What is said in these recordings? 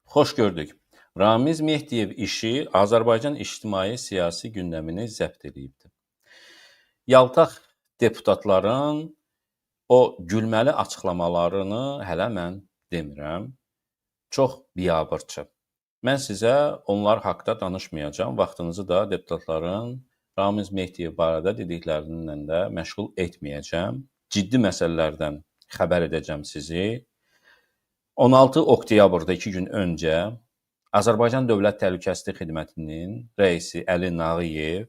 Xoş gördük. Ramiz Mehdiyev işi Azərbaycan ictimai-siyasi gündəmini zəbt edibdir. Yaltaq deputatların o gülməli açıqlamalarını hələ mən demirəm. Çox biabırçı. Mən sizə onlar haqqında danışmayacağam. Vaxtınızı da deputatların Ramiz Mehdiyev barədə dediklərindən də məşğul etməyəcəm. Ciddi məsələlərdən xəbər edəcəm sizi. 16 oktyabrda 2 gün öncə Azərbaycan Dövlət Təhlükəsizlik Xidmətinin rəisi Əli Nağıyev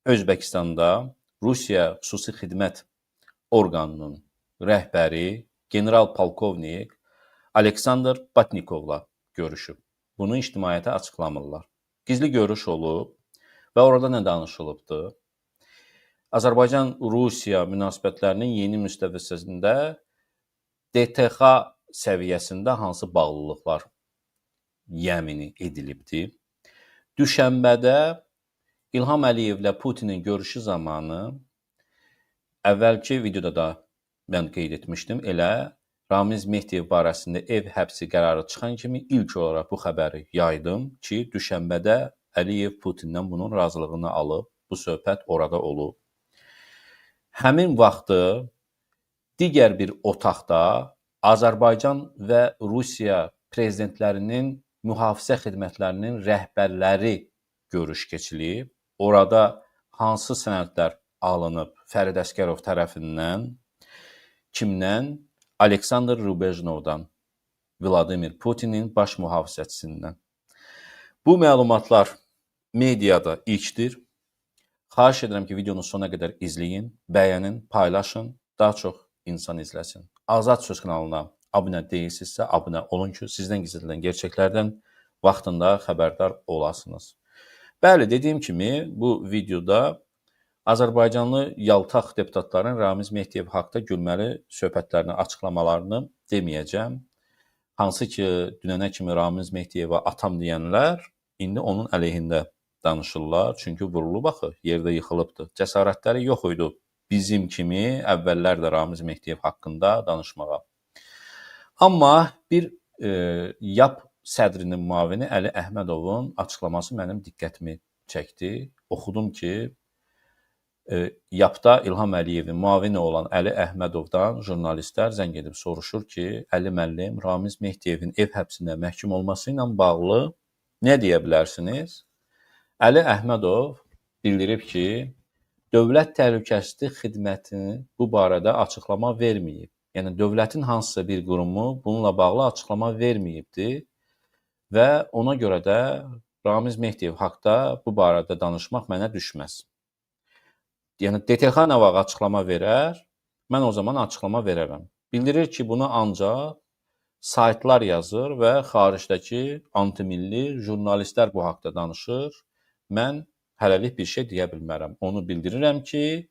Özbəkistanda Rusiya Xüsusi Xidmət orqanının rəhbəri general-polkovnik Aleksandr Batnikovla görüşüb. Bunu ictimaiyyətə açıqlamırlar. Gizli görüş olub və orada nə danışılıbdır? Azərbaycan-Rusiya münasibətlərinin yeni müstəvisəsində DTX səviyyəsində hansı bağlılıqlar yəmini edilibdir? Düşənbədə İlham Əliyevlə Putinin görüşü zamanı əvvəlki videoda da mən qeyd etmişdim, elə Ramiz Mehdiyev barəsində ev həbsi qərarı çıxan kimi ilk olaraq bu xəbəri yaydım ki, düşənbədə Əliyev Putindən bunun razılığını alıb, bu söhbət orada olub. Həmin vaxtı digər bir otaqda Azərbaycan və Rusiya prezidentlərinin mühafizə xidmətlərinin rəhbərləri görüş keçilib. Orada hansı sənədlər alınıb Fərid Əsgərov tərəfindən, kimdən? Aleksandr Rubejnovdan, Vladimir Putinin baş mühafizəçisindən. Bu məlumatlar mediada ilkdir. Xahiş edirəm ki, videonu sona qədər izləyin, bəyənin, paylaşın, daha çox insan izləsin. Azad Söz kanalına abunə deyilsinizsə, abunə olun ki, sizdən gizlədilən gerçəklərdən vaxtında xəbərdar olasınız. Bəli, dediyim kimi, bu videoda Azərbaycanlı yaltaq deputatların Ramiz Mehdiyev haqqında gülməli söhbətlərini, açıqlamalarını deməyəcəm. Hansı ki, dünənə kimi Ramiz Mehdiyevə atam deyənlər indi onun əleyhində danışırlar. Çünki vurulub axı, yerdə yıxılıbdır. Cəsarətləri yox idi bizim kimi əvvəllər də Ramiz Mehdiyev haqqında danışmağa. Amma bir YAP sədrinin müavini Əli Əhmədovun açıqlaması mənim diqqətimi çəkdi. Oxudum ki, YAP-da İlham Əliyevin müavini olan Əli Əhmədovdan jurnalistlər zəng edib soruşur ki, Əli müəllim, Ramiz Mehdiyevin ev həbsinə məhkum olması ilə bağlı nə deyə bilərsiniz? Əli Əhmədov bildirib ki, Dövlət Təhlükəsizlik Xidməti bu barədə açıqlama verməyib. Yəni, dövlətin hansısa bir qurumu bununla bağlı açıqlama verməyibdir və ona görə də Ramiz Mehdiyev haqqda bu barədə danışmaq mənə düşməz. Yəni, DTX nə vaxt açıqlama verər, mən o zaman açıqlama verərəm. Bildirir ki, bunu ancaq saytlar yazır və xaricdəki antimilli jurnalistlər bu haqda danışır. Mən hələlik bir şey deyə bilmərəm. Onu bildirirəm ki,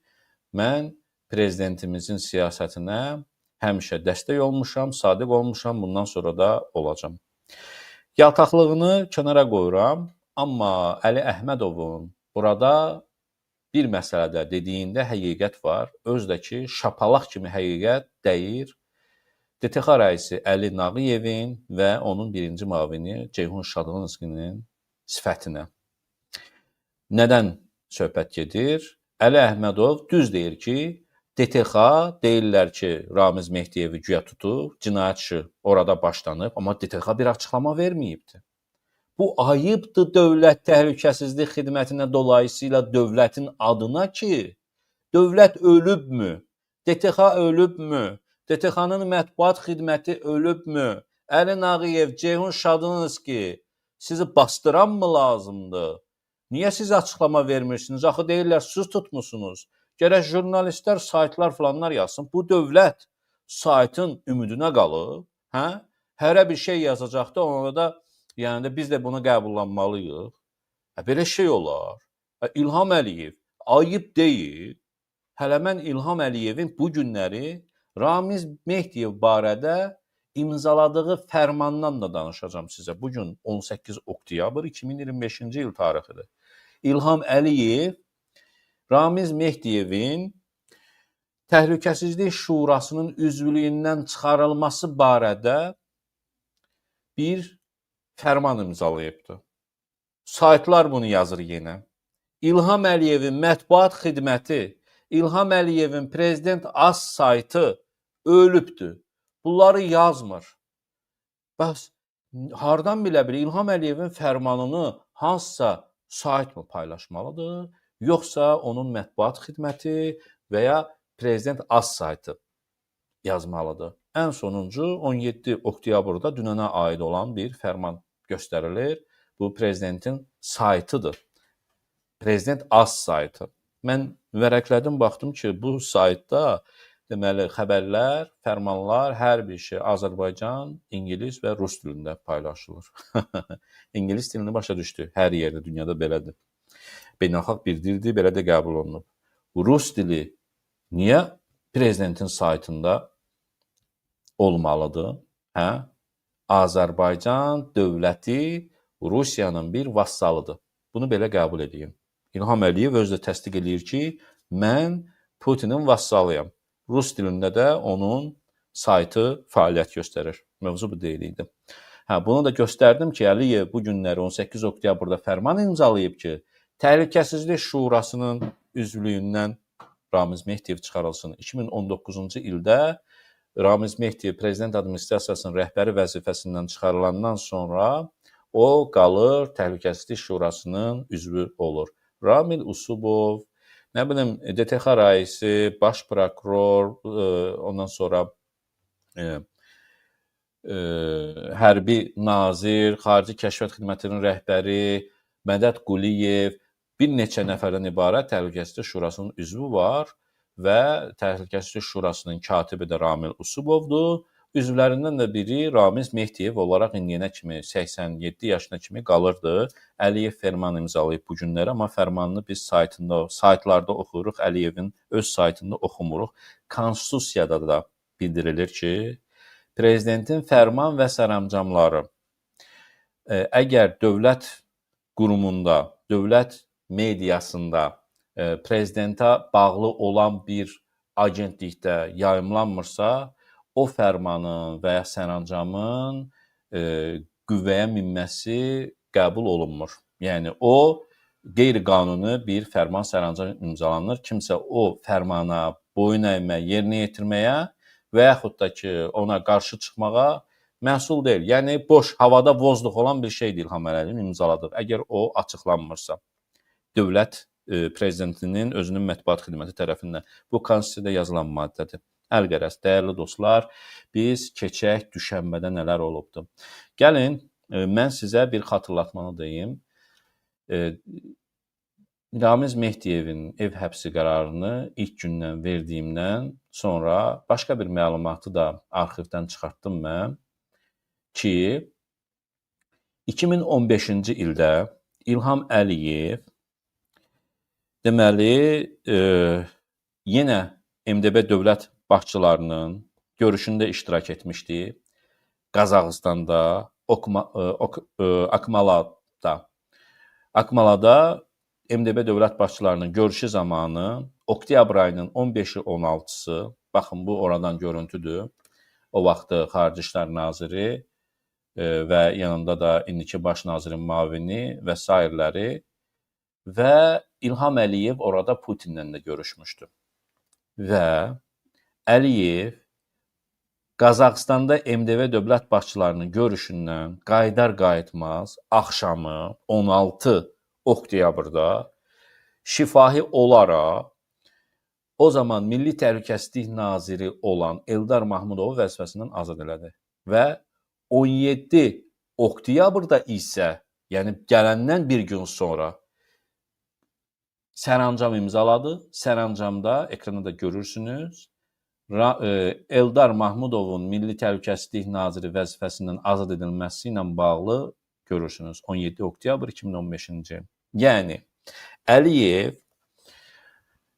mən prezidentimizin siyasətinə həmişə dəstək olmuşam, sadiq olmuşam, bundan sonra da olacam. Yaltaqlığını kənara qoyuram, amma Əli Əhmədovun burada bir məsələdə dediyində həqiqət var. Özdə ki, şapalaq kimi həqiqət deyir DTX rəisi Əli Nağıyevin və onun birinci müavini Ceyhun Şadlınskinin sifətinə. Nədən söhbət gedir? Əli Əhmədov düz deyir ki, DTX deyirlər ki, Ramiz Mehdiyevi güya tutub, cinayət işi orada başlanıb, amma DTX bir açıqlama verməyibdir. Bu ayıbdır Dövlət Təhlükəsizlik Xidmətinə dolayısıyla dövlətin adına ki, dövlət ölübmü? DTX ölübmü? DTX-nın mətbuat xidməti ölübmü? Əli Nağıyev, Ceyhun Şadlınski sizi bastıran mı lazımdır? Niyə siz açıqlama vermirsiniz? Axı deyirlər, siz tutmusunuz. Gərək jurnalistlər, saytlar falanlar yazsın. Bu dövlət saytın ümidinə qalıb. Hərə bir şey yazacaqda, ona da yəni biz də bunu qəbullanmalıyıq. Belə şey olar. İlham Əliyev ayıb deyil. Hələ mən İlham Əliyevin bu günləri Ramiz Mehdiyev barədə imzaladığı fərmandan da danışacağam sizə. Bugün 18 oktyabr 2025-ci il tarixidir. İlham Əliyev Ramiz Mehdiyevin Təhlükəsizlik Şurasının üzvlüyündən çıxarılması barədə bir fərman imzalayıbdı. Saytlar bunu yazır yenə. İlham Əliyevin mətbuat xidməti, İlham Əliyevin prezident az saytı ölübdür. Bunları yazmır. Bəs hardan bilə bilir İlham Əliyevin fərmanını hansısa sayt mı paylaşmalıdır, yoxsa onun mətbuat xidməti və ya prezident az saytı yazmalıdır. Ən sonuncu 17 oktyabrda dünənə aid olan bir fərman göstərilir. Bu prezidentin saytıdır. Prezident az saytı. Mən vərəqlədim, baxdım ki, bu saytda deməli xəbərlər, fərmanlar, hər bir şey Azərbaycan, İngilis və Rus dilində paylaşılır. İngilis dilini başa düşdü. Hər yerdə dünyada belədir. Beynəlxalq bir dildir, belə də qəbul olunub. Rus dili niyə prezidentin saytında olmalıdır? Hə? Azərbaycan dövləti Rusiyanın bir vassalıdır. Bunu belə qəbul edin. İlham Əliyev özü də təsdiq edir ki, mən Putinin vassalıyam. Rus dilində də onun saytı fəaliyyət göstərir. Mövzu bu deyil idi. Bunu da göstərdim ki, Əliyev bu günləri 18 oktyabrda fərman imzalayıb ki, Təhlükəsizlik Şurasının üzvlüyündən Ramiz Mehdiyev çıxarılsın. 2019-cu ildə Ramiz Mehdiyev prezident administrasiyasının rəhbəri vəzifəsindən çıxarılandan sonra o qalır Təhlükəsizlik Şurasının üzvü olur. Ramil Usubov, nə bilim, DTX rəisi, baş prokuror, ondan sonra hərbi nazir, xarici kəşfiyyat xidmətinin rəhbəri, Mədəd Quliyev, bir neçə nəfərdən ibarət Təhlükəsizlik Şurasının üzvü var və Təhlükəsizlik Şurasının katibi də Ramil Usubovdur. Üzvlərindən də biri Ramiz Mehdiyev olaraq indiyənə kimi 87 yaşına kimi qalırdı. Əliyev fərman imzalayıb bu günləri, amma fərmanını biz saytlarda oxuyuruq, Əliyevin öz saytında oxumuruq. Konstitusiyada da bildirilir ki, prezidentin fərman və sərəncamları əgər dövlət qurumunda, dövlət mediasında prezidentə bağlı olan bir agentlikdə yayımlanmırsa, o fərmanın və ya sərəncamın qüvvəyə minməsi qəbul olunmur. Yəni, o qeyri-qanuni bir fərman sərəncam imzalanır. Kimsə o fərmana boyun əymə, yerinə yetirməyə və yaxud da ki, ona qarşı çıxmağa məsul deyil. Yəni, boş, havada vozluq olan bir şeydir İlham Əliyev imzaladığı, əgər o açıqlanmırsa. Dövlət prezidentinin özünün mətbuat xidməti tərəfindən. Bu, konstitusiyada yazılan maddədir. Əlqərəz, dəyərli dostlar, biz keçək düşənbədə nələr olubdur. Gəlin, mən sizə bir xatırlatmanı deyim. Ramiz Mehdiyevin ev həbsi qərarını ilk gündən verdiyimdən sonra başqa bir məlumatı da arxivdən çıxartdım mən ki, 2015-ci ildə İlham Əliyev deməli, yenə MDB dövlət başçılarının görüşündə iştirak etmişdi. Qazaxıstanda, Akmalada MDB dövlət başçılarının görüşü zamanı oktyabr ayının 15-i 16-sı, baxın bu oradan görüntüdür. O vaxtı Xarici İşlər Naziri və yanında da indiki baş nazirin müavini və sairləri və İlham Əliyev orada Putinlə də görüşmüşdü. Və Əliyev Qazaxıstanda MDB dövlət başçılarının görüşündən qayıdar-qayıtmaz axşamı 16 oktyabrda şifahi olaraq o zaman Milli Təhlükəsizlik Naziri olan Eldar Mahmudovu vəzifəsindən azad elədi. Və 17 oktyabrda isə, yəni gələndən bir gün sonra sərəncam imzaladı. Sərəncamda ekranda da görürsünüz. Eldar Mahmudovun Milli Təhlükəsizlik Naziri vəzifəsindən azad edilməsi ilə bağlı görürsünüz. 17 oktyabr 2015-ci il. Yəni, Əliyev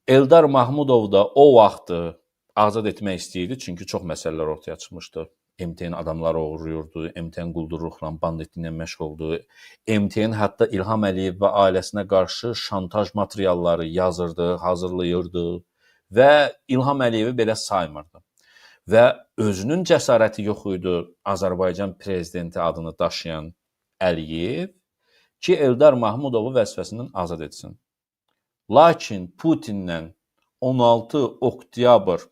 Eldar Mahmudov da o vaxtı azad etmək istəyirdi, çünki çox məsələlər ortaya çıxmışdı. MTN adamları oğurluyurdu, MTN quldurluqla, banditliklə məşğuldu. MTN hətta İlham Əliyev və ailəsinə qarşı şantaj materialları yazırdı, hazırlayırdı və İlham Əliyevi belə saymırdı. Və özünün cəsarəti yox idi Azərbaycan prezidenti adını daşıyan Əliyev ki, Eldar Mahmudovu vəzifəsindən azad etsin. Lakin Putinlə 16 oktyabr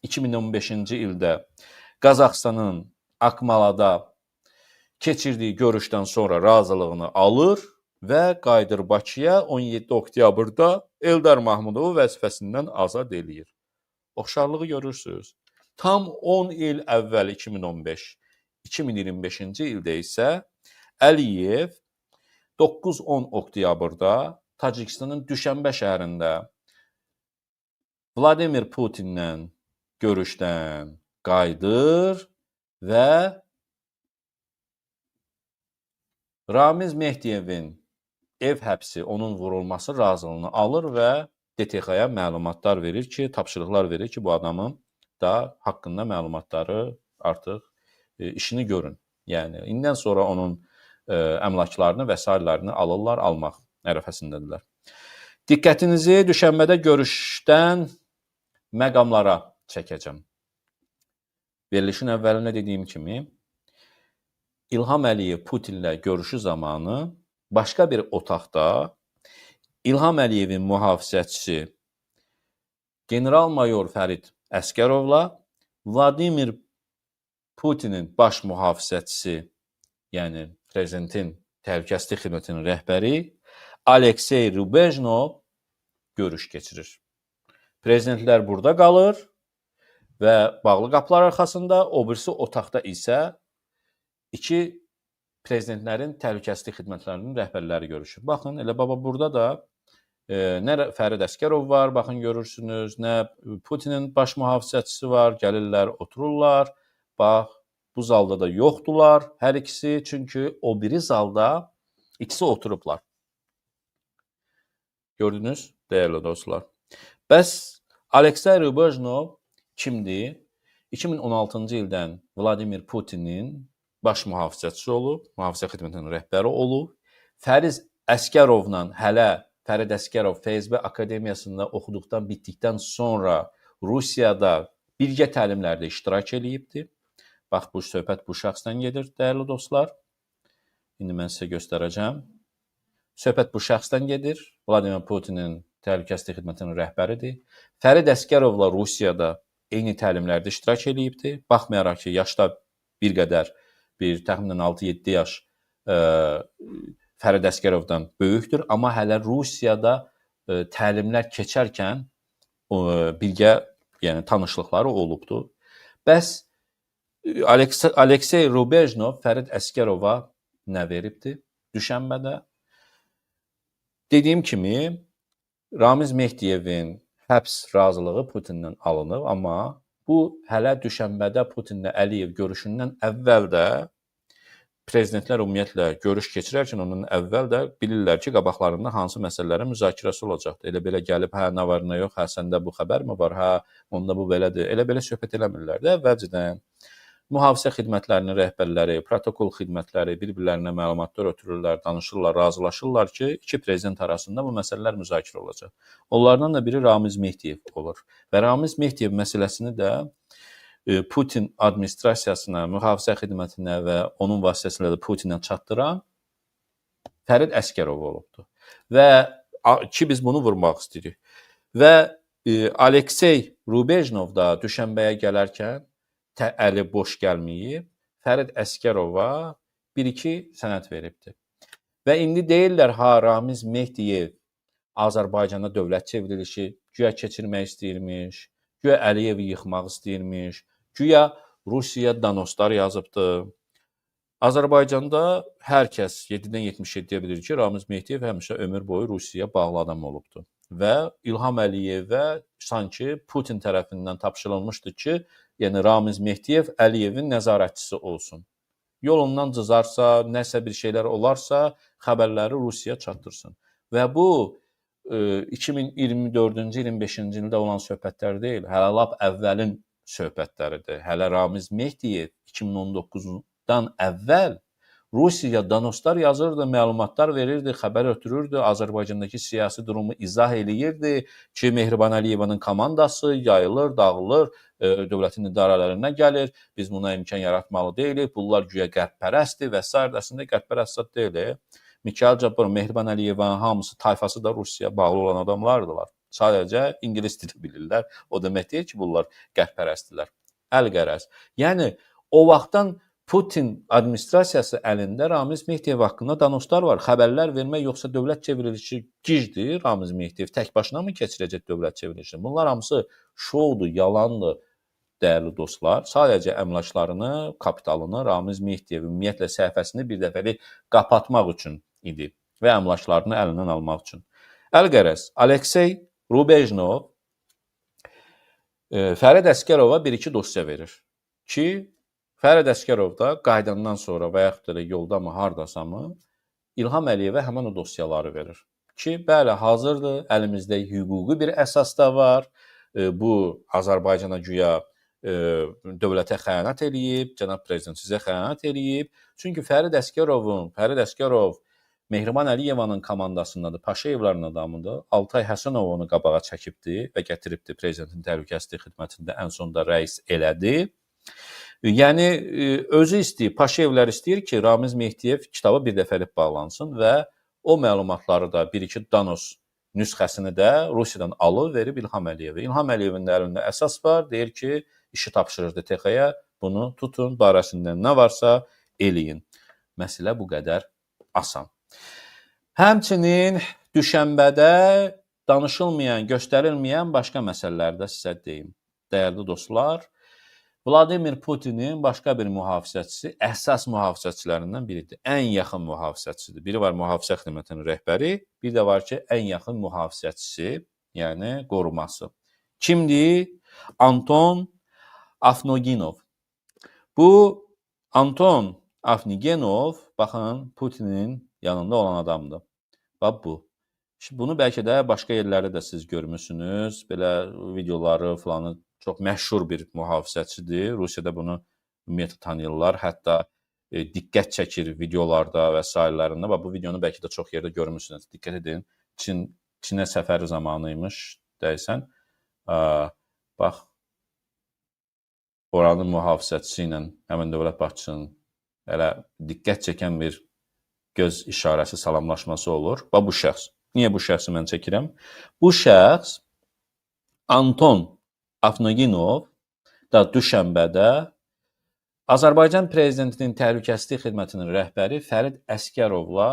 2015-ci ildə Qazaxıstanın Akmalada keçirdiyi görüşdən sonra razılığını alır və qayıdır Bakıya 17 oktyabrda Eldar Mahmudovu vəzifəsindən azad eləyir. Oxşarlığı görürsünüz. Tam 10 il əvvəl 2015, 2025-ci ildə isə Əliyev 9-10 oktyabrda Tacikistanın Düşənbə şəhərində Vladimir Putinlə görüşdən qayıdır və Ramiz Mehdiyevin ev həbsi, onun vurulması razılığını alır və DTX-ya məlumatlar verir ki, tapşırıqlar verir ki, bu adamın da haqqında məlumatları artıq işini görün. Yəni, indən sonra onun əmlaklarını və s. alırlar, almaq ərəfəsindədirlər. Diqqətinizi düşənbədə görüşdən məqamlara çəkəcəm. Verilişin əvvəlində dediyim kimi, İlham Əliyev Putinlə görüşü zamanı başqa bir otaqda İlham Əliyevin mühafizəçisi general-mayor Fərid Əskərovla Vladimir Putinin baş mühafizəçisi, yəni prezidentin təhlükəsizlik xidmətinin rəhbəri Aleksey Rubejnov görüş keçirir. Prezidentlər burada qalır və bağlı qapılar arxasında, o birisi otaqda isə iki prezidentlərin təhlükəsizlik xidmətlərinin rəhbərləri görüşür. Baxın, elə baba burada da nə Fərid Əskərov var, baxın görürsünüz, nə Putinin baş mühafizəçisi var, gəlirlər, otururlar. Bax, bu zalda da yoxdular hər ikisi, çünki o biri zalda ikisi oturublar. Gördünüz, dəyərli dostlar. Bəs Aleksey Rubejnov kimdir? 2016-cı ildən Vladimir Putinin baş mühafizəçisi olub, mühafizə xidmətinin rəhbəri olub. Fərid Əskərovla Fərid Əskərov FSB Akademiyasında oxuduqdan bitdikdən sonra Rusiyada birgə təlimlərdə iştirak eləyibdir. Bax, bu söhbət bu şəxsdən gedir, dəyərli dostlar. İndi mən sizə göstərəcəm. Söhbət bu şəxsdən gedir. Vladimir Putinin təhlükəsizlik xidmətinin rəhbəridir. Fərid Əskərovla Rusiyada eyni təlimlərdə iştirak eləyibdir. Baxmayaraq ki, yaşda bir qədər, təxminən 6-7 yaş Fərid Əskərovdan böyükdür, amma hələ Rusiyada təlimlər keçərkən birgə, yəni tanışlıqları olubdur. Bəs Aleksey Rubejnov Fərid Əskərova nə veribdir düşənbədə? Dediyim kimi, Ramiz Mehdiyevin həbs razılığı Putindən alınıb, amma bu hələ düşənbədə Putinlə Əliyev görüşündən əvvəl də prezidentlər ümumiyyətlə görüş keçirərkən ondan əvvəl də bilirlər ki, qabaqlarında hansı məsələlərin müzakirəsi olacaqdır. Elə belə gəlib, hə, nə var, nə yox, hə, səndə bu xəbər mi var, hə, onda bu belədir. Elə belə söhbət eləmirlər də. Əvvəlcədən mühafizə xidmətlərinin rəhbərləri, protokol xidmətləri bir-birlərinə məlumatlar ötürürlər, danışırlar, razılaşırlar ki, iki prezident arasında bu məsələlər müzakirə olacaq. Onlardan da biri Ramiz Mehdiyev olur. Və Ramiz Mehdiyev məsələsini də Putin administrasiyasına, mühafizə xidmətinə və onun vasitəsilə də Putinə çatdıran Fərid Əskərov olubdur. Və ki, biz bunu vurmaq istəyirik. Və Aleksey Rubejnov da düşənbəyə gələrkən əli boş gəlməyib, Fərid Əskərova 1-2 sənəd veribdir. Və indi deyirlər, ha, Ramiz Mehdiyev Azərbaycanda dövlət çevrilişi güya keçirmək istəyirmiş, güya Əliyevi yıxmaq istəyirmiş, güya Rusiya danoslar yazıbdır. Azərbaycanda hər kəs 7-dən 77-yə bilir ki, Ramiz Mehdiyev həmişə ömür boyu Rusiyaya bağlı adam olubdur. Və İlham Əliyevə sanki Putin tərəfindən tapşırılmışdı ki, yəni Ramiz Mehdiyev Əliyevin nəzarətçisi olsun. Yolundan cızarsa, nəsə bir şeylər olarsa, xəbərləri Rusiyaya çatdırsın. Və bu 2024-cü, 25-ci ildə olan söhbətlər deyil, hələ lap əvvəlin söhbətləridir. Hələ Ramiz Mehdiyev 2019-dan əvvəl Rusiya donoslar yazırdı, məlumatlar verirdi, xəbər ötürürdü, Azərbaycandakı siyasi durumu izah eləyirdi ki, Mehriban Əliyevanın komandası yayılır, dağılır, dövlətin idarələrinə gəlir, biz buna imkan yaratmalı deyilik, bunlar güya qərbpərəstdir və s. Əslində qərbpərəst zad deyil. Mikayıl Cabbarov, Mehriban Əliyevanın hamısı, tayfası da Rusiyaya bağlı olan adamlardılar. Sadəcə ingilis dili bilirlər. O demək deyil ki, bunlar qərbpərəstdirlər. Əlqərəz. Yəni, o vaxtdan Putin administrasiyası əlində Ramiz Mehdiyev haqqında danoslar var. Xəbərlər vermək yoxsa dövlət çevrilişi gicdir. Ramiz Mehdiyev tək başına mı keçirəcək dövlət çevrilişini? Bunlar hamısı şoudur, yalandır, dəyərli dostlar. Sadəcə əmlaklarını, kapitalını Ramiz Mehdiyev ümumiyyətlə səhifəsini bir dəfəlik qapatmaq üçün idi və əmlaklarını əlindən almaq üçün. Əlqərəz, Aleksey Rubejnov Fərid Əsgərova bir-iki dosya verir ki, Fərid Əsgərov da qaydandan sonra və yaxud da yolda mı, hardasa mı İlham Əliyevə həmin o dosyaları verir ki, bəli, hazırdır, əlimizdə hüquqi bir əsas da var. Bu Azərbaycana güya dövlətə xəyanət eləyib, cənab prezident sizə xəyanət eləyib. Çünki Fərid Əsgərov Mehriban Əliyevanın komandasındadır, Paşayevlərin adamıdır. Altay Həsənov onu qabağa çəkibdi və gətiribdi prezidentin təhlükəsizlik xidmətində ən sonda rəis elədi. Yəni, özü istəyir, Paşayevlər istəyir ki, Ramiz Mehdiyev kitabı bir dəfəlik bağlansın və o məlumatları da bir-iki danos nüsxəsini də Rusiyadan alıb verib İlham Əliyevə. İlham Əliyevin də əlində əsas var, deyir ki, işi tapşırır DTX-yə, bunu tutun, barəsində nə varsa eləyin. Məsələ bu qədər asan. Həmçinin düşənbədə danışılmayan, göstərilməyən başqa məsələləri də sizə deyim. Dəyərli dostlar, Vladimir Putinin başqa bir mühafizəçisi əsas mühafizəçilərindən biridir. Ən yaxın mühafizəçisidir. Biri var mühafizə xidmətinin rəhbəri, bir də var ki, ən yaxın mühafizəçisi, yəni qoruması. Kimdir? Anton Afnoginov. Bu Anton Afnoginov, baxın, Putinin yanında olan adamdır. Bax bu. Bunu bəlkə də başqa yerlərdə də siz görmüsünüz. Belə videoları falanı çox məşhur bir mühafizəçidir. Rusiyada bunu ümumiyyətlə tanıyırlar. Hətta diqqət çəkir videolarda və s. Bu videonu bəlkə də çox yerdə görmüsünüz. Diqqət edin. Çinə səfəri zamanıymış deyəsən. Bax, oranın mühafizəçisi ilə həmin dövlət başçısının elə diqqət çəkən bir göz işarəsi, salamlaşması olur. Bax, bu şəxs. Niyə bu şəxsi mən çəkirəm? Bu şəxs Anton Afnoginov da düşənbədə Azərbaycan prezidentinin təhlükəsizlik xidmətinin rəhbəri Fərid Əsgərovla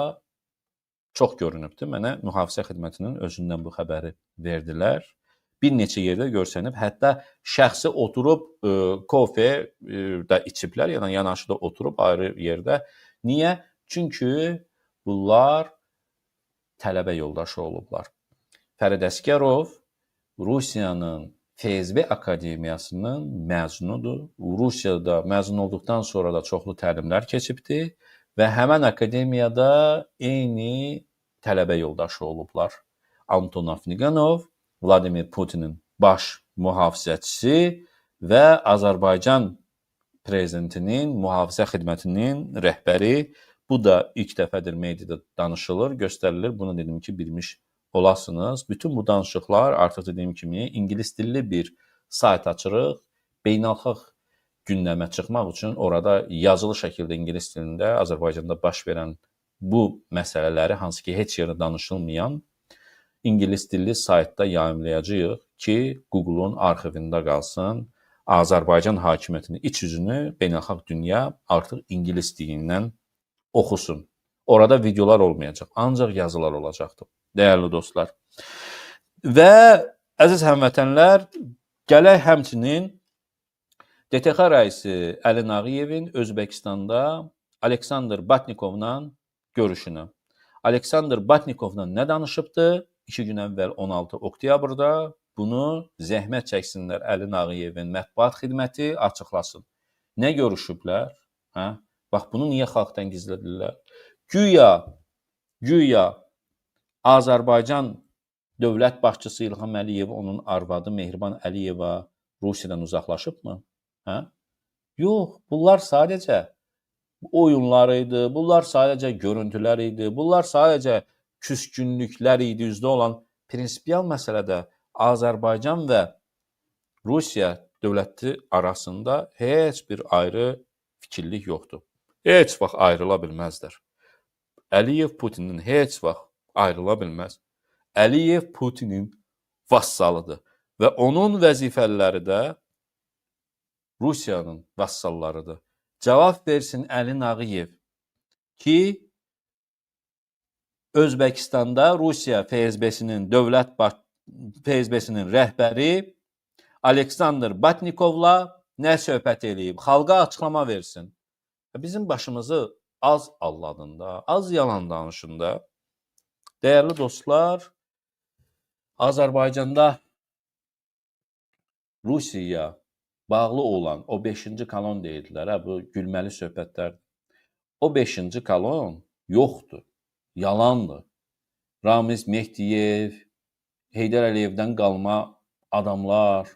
çox görünübdür. Mənə mühafizə xidmətinin özündən bu xəbəri verdilər. Bir neçə yerdə görsənib, hətta şəxsi oturub kofe da içiblər, yəni yanaşı da oturub ayrı yerdə. Niyə? Çünki bunlar tələbə yoldaşı olublar. Fərid Əsgərov Rusiyanın FSB Akademiyasının məzunudur. Rusiyada məzun olduqdan sonra da çoxlu təlimlər keçibdi və həmən akademiyada eyni tələbə yoldaşı olublar. Anton Afnoginov, Vladimir Putinin baş mühafizəçisi və Azərbaycan prezidentinin mühafizə xidmətinin rəhbəri. Bu da ilk dəfədir mediada danışılır, göstərilir. Bunu dedim ki, bilmiş olasınız. Bütün bu danışıqlar artıq dediyim kimi ingilis dilli bir sayt açırıq. Beynəlxalq gündəmə çıxmaq üçün orada yazılı şəkildə ingilis dilində Azərbaycanda baş verən bu məsələləri, hansı ki heç yerdə danışılmayan ingilis dilli saytda yayımlayacağıq ki, Google-un arxivində qalsın. Azərbaycan hakimiyyətinin iç yüzünü beynəlxalq dünya artıq ingilis dilindən oxusun. Orada videolar olmayacaq, ancaq yazılar olacaqdır. Dəyərli dostlar. Və əziz həmvətənlər, gələk həmçinin DTX rəisi Əli Nağıyevin Özbəkistanda Aleksandr Batnikovla görüşünə. Aleksandr Batnikovla nə danışıbdı? 2 gün əvvəl 16 oktyabrda bunu zəhmət çəksinlər Əli Nağıyevin mətbuat xidməti açıqlasın. Nə görüşüblər? Bax, bunu niyə xalqdan gizlədirlər? Güya Azərbaycan dövlət başçısı İlham Əliyev, onun arvadı Mehriban Əliyeva Rusiyadan uzaqlaşıbmı? Yox, bunlar sadəcə oyunlar idi, bunlar sadəcə görüntülər idi, bunlar sadəcə küskünlüklər idi, üzdə olan prinsipial məsələdə Azərbaycan və Rusiya dövləti arasında heç bir ayrı fikirlik yoxdur. Heç vaxt ayrıla bilməzlər. Əliyev Putinin heç vaxt ayrıla bilməz. Əliyev Putinin vassalıdır və onun vəzifələri də Rusiyanın vassallarıdır. Cavab versin Əli Nağıyev ki, Özbəkistanda Rusiya FSB-sinin FSB-sinin rəhbəri Aleksandr Batnikovla nə söhbət eləyib? Xalqa açıqlama versin. Bizim başımızı az alladın da, az yalan danışın da. Dəyərli dostlar, Azərbaycanda Rusiyaya bağlı olan o 5-ci kolon deyildilər, bu gülməli söhbətlər. O 5-ci kolon yoxdur, yalandır. Ramiz Mehdiyev, Heydər Əliyevdən qalma adamlar,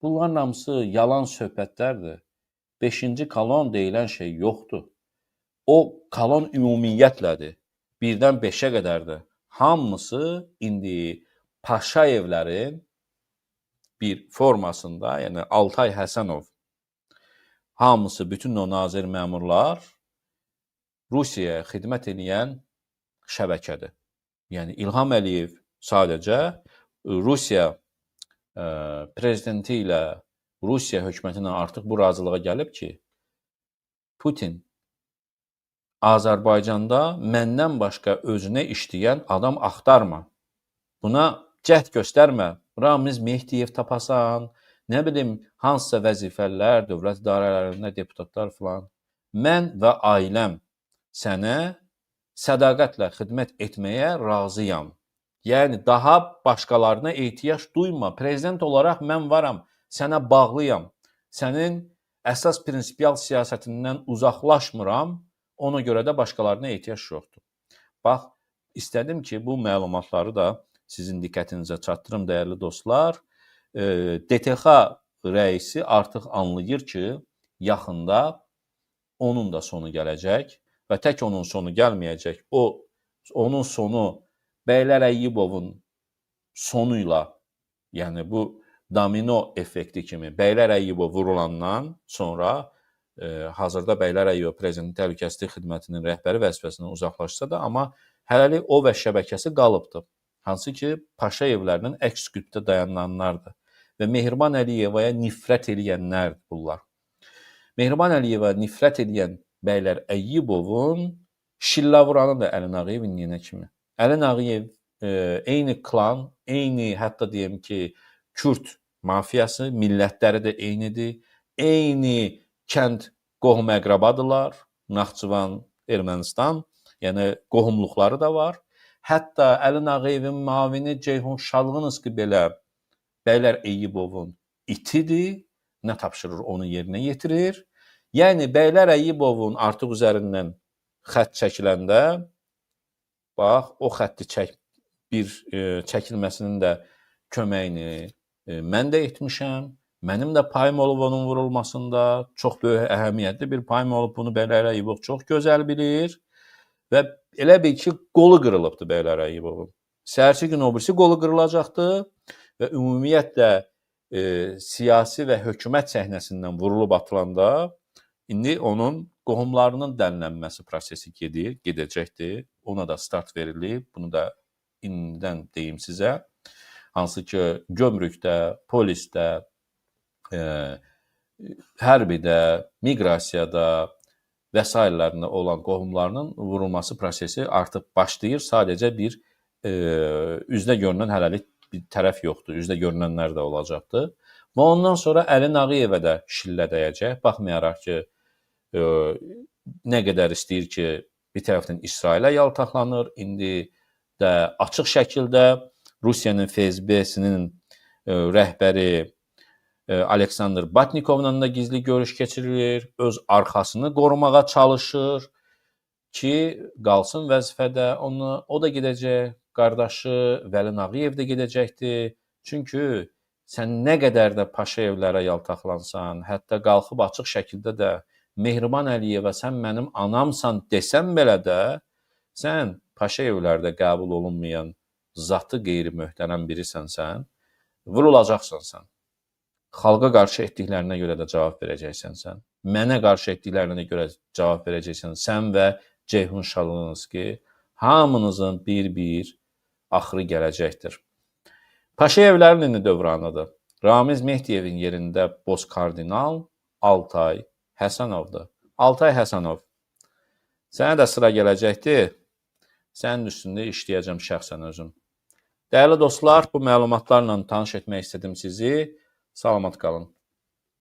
bunların hamısı yalan söhbətlərdir. 5-ci kolon deyilən şey yoxdur. O kolon ümumiyyətlədir. 1-dən 5-ə qədərdir. Hamısı indi Paşayevlərin bir formasında, yəni Altay Həsənov, hamısı, bütün o nazir məmurlar Rusiyaya xidmət edən şəbəkədir. Yəni İlham Əliyev sadəcə Rusiya prezidenti ilə, Rusiya hökuməti ilə artıq bu razılığa gəlib ki, Putin Azərbaycanda məndən başqa özünə işləyən adam axtarma. Buna cəhd göstərmə. Ramiz Mehdiyev tapasan, nə bilim, hansısa vəzifələr, dövlət idarələrində deputatlar filan. Mən və ailəm sənə sədaqətlə xidmət etməyə razıyam. Yəni, daha başqalarına ehtiyac duyma. Prezident olaraq mən varam, sənə bağlıyam. Sənin əsas prinsipial siyasətindən uzaqlaşmıram, ona görə də başqalarına ehtiyac yoxdur. Bax, istədim ki, bu məlumatları da sizin diqqətinizə çatdırım, dəyərli dostlar. DTX rəisi artıq anlayır ki, yaxında onun da sonu gələcək və tək onun sonu gəlməyəcək. Onun sonu Bəylər Əyyubovun sonuyla, yəni bu domino effekti kimi Bəylər Əyyubov vurulandan sonra hazırda Bəylər Əyyubov prezident təhlükəsizlik xidmətinin rəhbəri vəzifəsindən uzaqlaşsa da, amma hələlik o və şəbəkəsi qalıbdır. Hansı ki, Paşayevlərinin əks qütbdə dayananlardır və Mehriban Əliyevaya nifrət edənlərdir bunlar. Mehriban Əliyevaya nifrət edən Bəylər Əyyubovun şillavranı da Əli Nağıyev indiyənə kimi. Əli Nağıyev eyni klan, eyni, hətta deyim ki, Kürd mafiyası, millətləri də eynidir, eyni kənd qohum əqrabadırlar, Naxçıvan, Ermənistan, yəni qohumluqları da var. Hətta Əli Nağıyevin müavini Ceyhun Şalğınıski belə Bəylər Əyyubovun itidir, nə tapşırır onu yerinə yetirir. Yəni Bəylər Əyyubovun artıq üzərindən xətt çəkiləndə, bax, o xətti çəkilməsinin də köməyini mən də etmişəm. Mənim də payım olub onun vurulmasında, çox böyük əhəmiyyətli bir payım olub, bunu Bəylər Əyyubov çox gözəl bilir. Və elə bil ki, qolu qırılıbdır Bəylər Əyyubovun. Səhərsi gün o birisi qolu qırılacaqdır və ümumiyyətlə siyasi və hökumət səhnəsindən vurulub atılanda indi onun qohumlarının dənlənməsi prosesi gedəcəkdir. Ona da start verilib. Bunu da indidən deyim sizə. Hansı ki, gömrükdə, polisdə, hərbidə, miqrasiyada və sairələrində olan qohumlarının vurulması prosesi artıq başlayır. Sadəcə bir üzdə görünən hələlik bir tərəf yoxdur. Üzdə görünənlər də olacaqdır. Və ondan sonra Əli Nağıyevə də şillə dəyəcək. Baxmayaraq ki, nə qədər istəyir ki, bir tərəfdən İsrailə yaltaqlanır. İndi də açıq şəkildə Rusiyanın FSB-sinin rəhbəri Aleksandr Batnikovla da gizli görüş keçirilir. Öz arxasını qorumağa çalışır ki, qalsın vəzifədə. O da gedəcək. Qardaşı Vəli Nağıyev də gedəcəkdir. Çünki sən nə qədər də Paşayevlərə yaltaqlansan, hətta qalxıb açıq şəkildə də Mehriban Əliyeva sən mənim anamsan desən belə də, sən Paşayevlərdə qəbul olunmayan zatı qeyri-möhtərəm birisənsən, vurulacaqsan sən. Xalqa qarşı etdiklərinə görə də cavab verəcəksən sən. Mənə qarşı etdiklərinə görə cavab verəcəksən. Sən və Ceyhun Şalınski hamınızın bir-bir axırı gələcəkdir. Paşayevlərin indi dövranıdır. Ramiz Mehdiyevin yerində boz kardinal Altay Həsənovdur. Altay Həsənov, sənə də sıra gələcəkdir. Sənin üstündə işləyəcəm şəxsən özüm. Dəyərli dostlar, bu məlumatlarla tanış etmək istədim sizi. Salamat qalın.